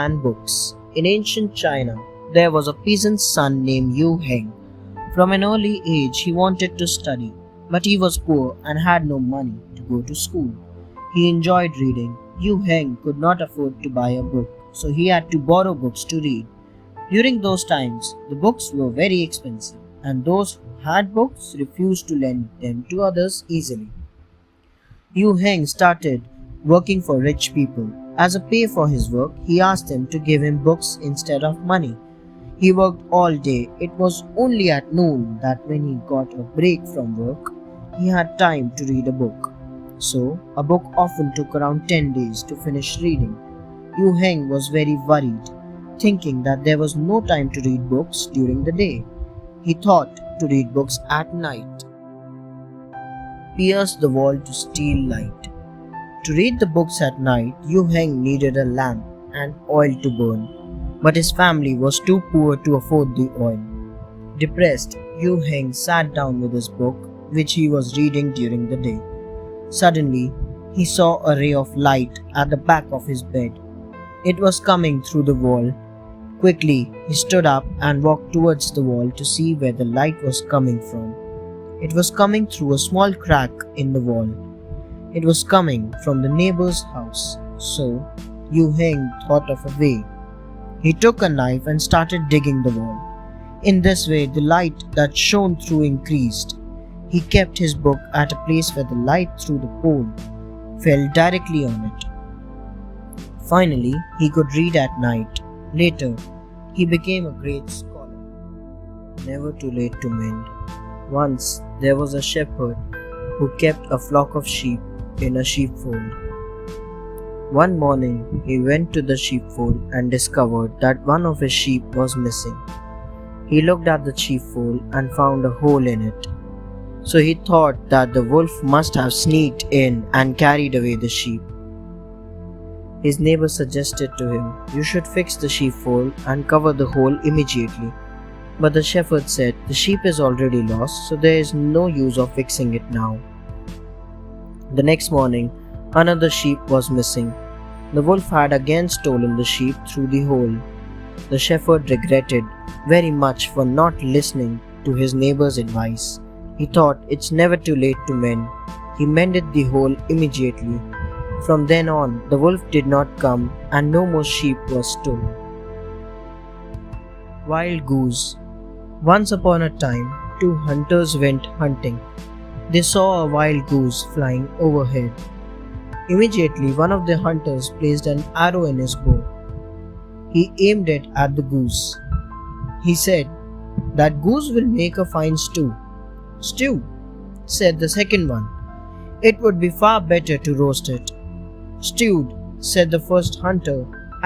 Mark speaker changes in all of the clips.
Speaker 1: and books. In ancient China, there was a peasant's son named Yu Heng. From an early age, he wanted to study, but he was poor and had no money to go to school. He enjoyed reading. Yu Heng could not afford to buy a book, so he had to borrow books to read. During those times, the books were very expensive, and those who had books refused to lend them to others easily. Yu Heng started working for rich people. As a pay for his work, he asked them to give him books instead of money. He worked all day. It was only at noon that when he got a break from work, he had time to read a book. So, a book often took around 10 days to finish reading. Yu Heng was very worried, thinking that there was no time to read books during the day. He thought to read books at night. Pierce the wall to steal light. To read the books at night, Yu Heng needed a lamp and oil to burn, but his family was too poor to afford the oil. Depressed, Yu Heng sat down with his book, which he was reading during the day. Suddenly, he saw a ray of light at the back of his bed. It was coming through the wall. Quickly, he stood up and walked towards the wall to see where the light was coming from. It was coming through a small crack in the wall. It was coming from the neighbor's house. So, Yu Heng thought of a way. He took a knife and started digging the wall. In this way, the light that shone through increased. He kept his book at a place where the light through the pole fell directly on it. Finally, he could read at night. Later, he became a great scholar. Never too late to mend. Once, there was a shepherd who kept a flock of sheep in a sheepfold. One morning, he went to the sheepfold and discovered that one of his sheep was missing. He looked at the sheepfold and found a hole in it. So he thought that the wolf must have sneaked in and carried away the sheep. His neighbor suggested to him, "You should fix the sheepfold and cover the hole immediately." But the shepherd said, "The sheep is already lost, so there is no use of fixing it now." The next morning, another sheep was missing. The wolf had again stolen the sheep through the hole. The shepherd regretted very much for not listening to his neighbor's advice. He thought it's never too late to mend. He mended the hole immediately. From then on, the wolf did not come and no more sheep were stolen. Wild goose. Once upon a time, two hunters went hunting. They saw a wild goose flying overhead. Immediately, one of the hunters placed an arrow in his bow. He aimed it at the goose. He said, "That goose will make a fine stew." "Stew," said the second one. "It would be far better to roast it." "Stewed," said the first hunter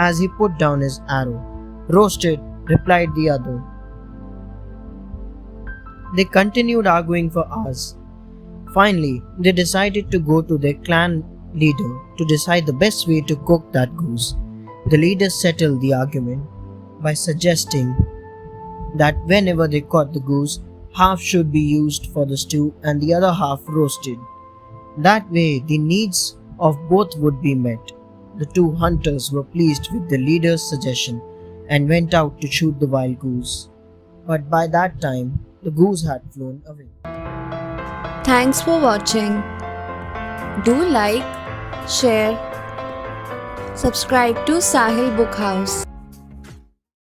Speaker 1: as he put down his arrow. "Roasted," replied the other. They continued arguing for hours. Finally, they decided to go to their clan leader to decide the best way to cook that goose. The leader settled the argument by suggesting that whenever they caught the goose, half should be used for the stew and the other half roasted. That way, the needs of both would be met. The two hunters were pleased with the leader's suggestion and went out to shoot the wild goose. But by that time, the goose had flown away.
Speaker 2: Thanks for watching. Do like, share, subscribe to Sahil Book House.